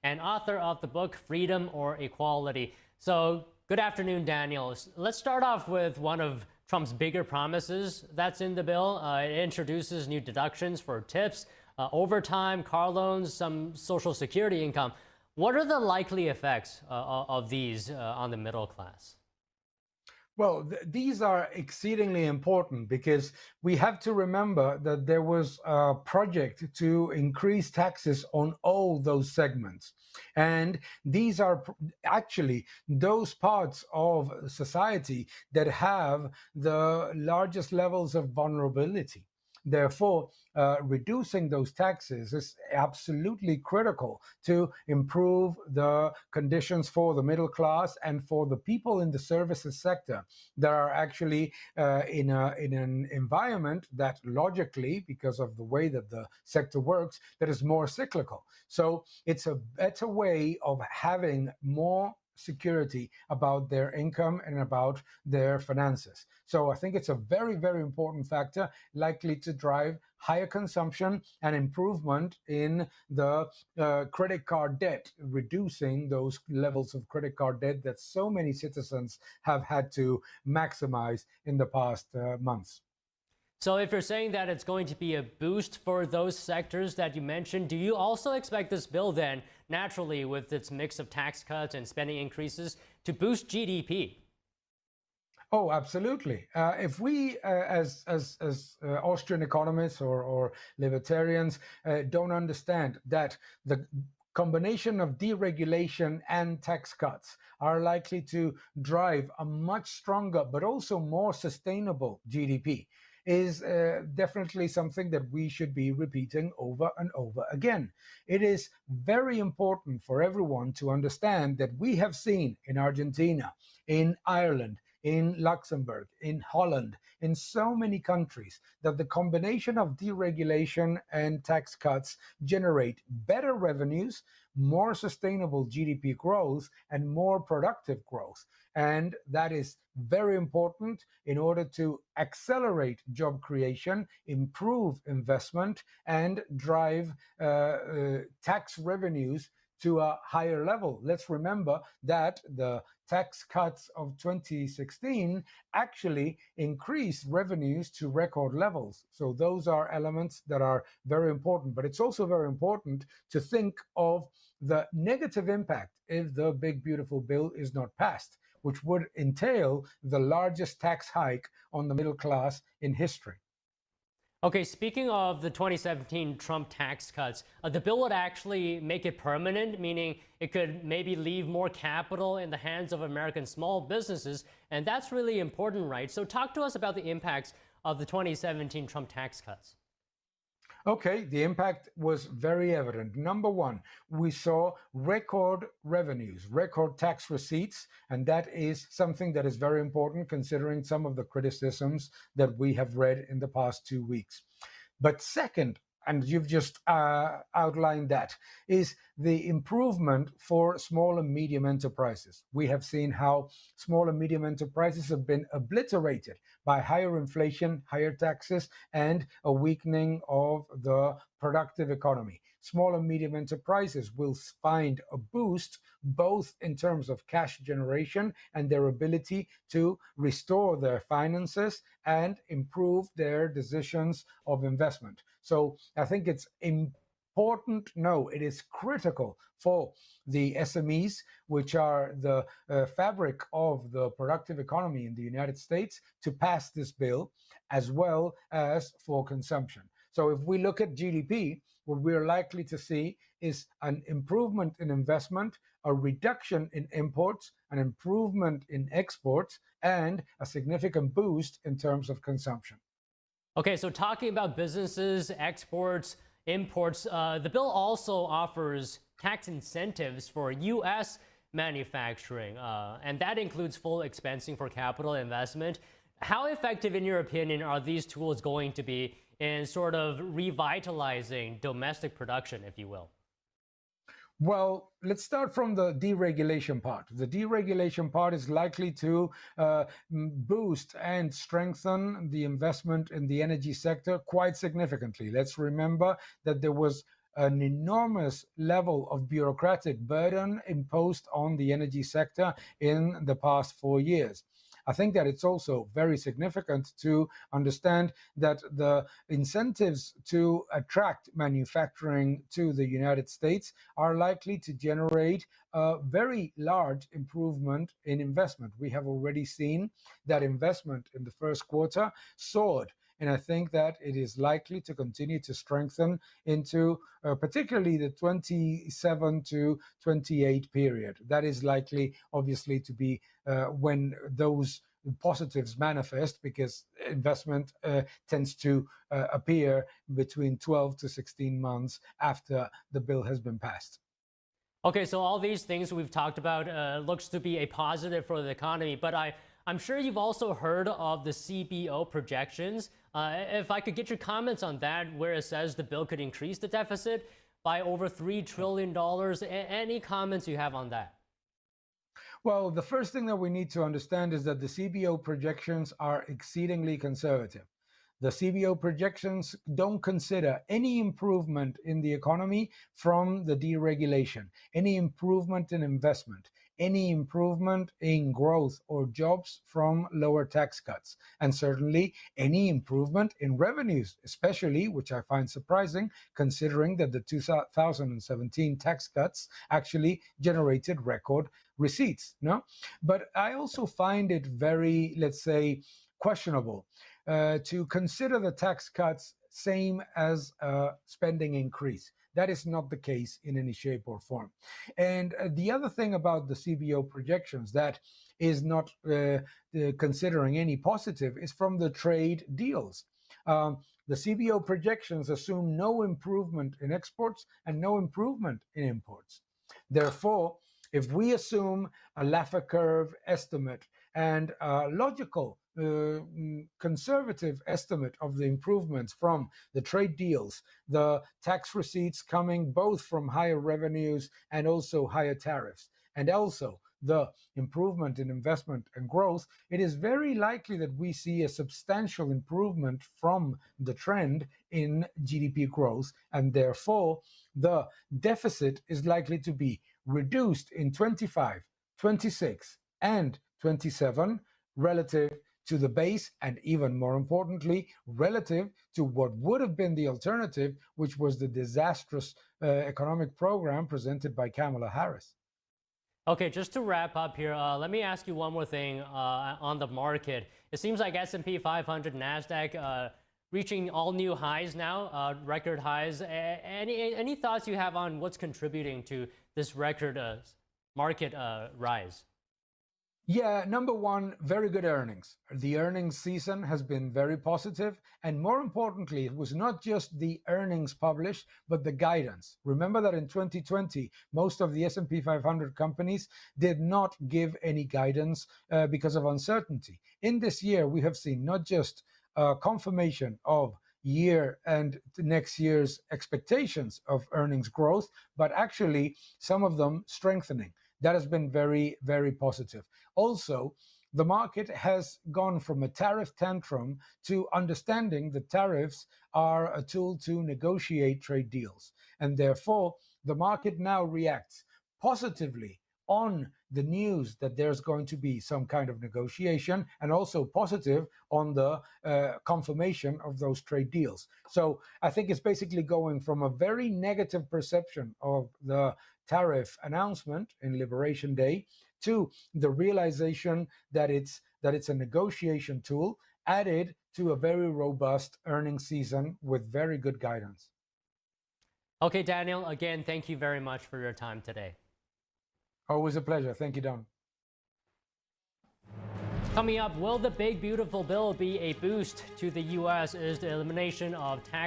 and author of the book Freedom or Equality. So, good afternoon, Daniel. Let's start off with one of Trump's bigger promises that's in the bill. It introduces new deductions for tips, overtime, car loans, some Social Security income. What are the likely effects of these on the middle class? Well, these are exceedingly important because we have to remember that there was a project to increase taxes on all those segments. And these are actually those parts of society that have the largest levels of vulnerability. Therefore, reducing those taxes is absolutely critical to improve the conditions for the middle class and for the people in the services sector that are actually in an environment that logically, because of the way that the sector works, that is more cyclical. So it's a better way of having more security about their income and about their finances. So I think it's a very, very important factor, likely to drive higher consumption and improvement in the credit card debt, reducing those levels of credit card debt that so many citizens have had to maximize in the past months. So if you're saying that it's going to be a boost for those sectors that you mentioned, do you also expect this bill then, naturally with its mix of tax cuts and spending increases, to boost GDP? Oh, absolutely. If we, as Austrian economists or libertarians, don't understand that the combination of deregulation and tax cuts are likely to drive a much stronger but also more sustainable GDP, is definitely something that we should be repeating over and over again. It is very important for everyone to understand that we have seen in Argentina, in Ireland, in Luxembourg, in Holland, in so many countries, that the combination of deregulation and tax cuts generate better revenues, more sustainable GDP growth, and more productive growth. And that is very important in order to accelerate job creation, improve investment, and drive tax revenues to a higher level. Let's remember that the tax cuts of 2016 actually increased revenues to record levels. So those are elements that are very important. But it's also very important to think of the negative impact if the big, beautiful bill is not passed, which would entail the largest tax hike on the middle class in history. Okay, speaking of the 2017 Trump tax cuts, the bill would actually make it permanent, meaning it could maybe leave more capital in the hands of American small businesses, and that's really important, right? So talk to us about the impacts of the 2017 Trump tax cuts. Okay, the impact was very evident. Number one, we saw record revenues, record tax receipts, and that is something that is very important considering some of the criticisms that we have read in the past 2 weeks. But second, and you've just outlined that, is the improvement for small and medium enterprises. We have seen how small and medium enterprises have been obliterated by higher inflation, higher taxes, and a weakening of the productive economy. Small and medium enterprises will find a boost both in terms of cash generation and their ability to restore their finances and improve their decisions of investment. So I think it's important, no, it is critical for the SMEs, which are the fabric of the productive economy in the United States, to pass this bill, as well as for consumption. So if we look at GDP, what we're likely to see is an improvement in investment, a reduction in imports, an improvement in exports, and a significant boost in terms of consumption. Okay, so talking about businesses, exports, imports, the bill also offers tax incentives for U.S. manufacturing, and that includes full expensing for capital investment. How effective, in your opinion, are these tools going to be in sort of revitalizing domestic production, if you will? Well, let's start from the deregulation part. The deregulation part is likely to boost and strengthen the investment in the energy sector quite significantly. Let's remember that there was an enormous level of bureaucratic burden imposed on the energy sector in the past 4 years. I think that it's also very significant to understand that the incentives to attract manufacturing to the United States are likely to generate a very large improvement in investment. We have already seen that investment in the first quarter soared. And I think that it is likely to continue to strengthen into particularly the 27 to 28 period. That is likely, obviously, to be when those positives manifest, because investment tends to appear between 12 to 16 months after the bill has been passed. Okay, so all these things we've talked about looks to be a positive for the economy, but I'm sure you've also heard of the CBO projections. If I could get your comments on that, where it says the bill could increase the deficit by over $3 trillion. Any comments you have on that? Well, the first thing that we need to understand is that the CBO projections are exceedingly conservative. The CBO projections don't consider any improvement in the economy from the deregulation, any improvement in investment, any improvement in growth or jobs from lower tax cuts, and certainly any improvement in revenues, especially, which I find surprising, considering that the 2017 tax cuts actually generated record receipts. No? But I also find it very, let's say, questionable to consider the tax cuts same as a spending increase. That is not the case in any shape or form. And the other thing about the CBO projections that is not considering any positive is from the trade deals. The CBO projections assume no improvement in exports and no improvement in imports. Therefore, if we assume a Laffer curve estimate and a logical conservative estimate of the improvements from the trade deals, the tax receipts coming both from higher revenues and also higher tariffs, and also the improvement in investment and growth, it is very likely that we see a substantial improvement from the trend in GDP growth, and therefore the deficit is likely to be reduced in 25, 26, and 27 relative to the base, and even more importantly, relative to what would have been the alternative, which was the disastrous economic program presented by Kamala Harris. Okay, just to wrap up here, let me ask you one more thing on the market. It seems like S&P 500, NASDAQ reaching all new highs now, record highs. Any thoughts you have on what's contributing to this record market rise? Yeah, number one, very good earnings. The earnings season has been very positive. And more importantly, it was not just the earnings published, but the guidance. Remember that in 2020, most of the S&P 500 companies did not give any guidance because of uncertainty. In this year, we have seen not just confirmation of year and next year's expectations of earnings growth, but actually some of them strengthening. That has been very, very positive. Also, the market has gone from a tariff tantrum to understanding that tariffs are a tool to negotiate trade deals. And therefore, the market now reacts positively on the news that there's going to be some kind of negotiation, and also positive on the confirmation of those trade deals. So I think it's basically going from a very negative perception of the tariff announcement in Liberation Day to the realization that it's a negotiation tool added to a very robust earnings season with very good guidance. Okay, Daniel, again, thank you very much for your time today. Always a pleasure. Thank you, Don. Coming up, will the big beautiful bill be a boost to the U.S.? Is the elimination of tax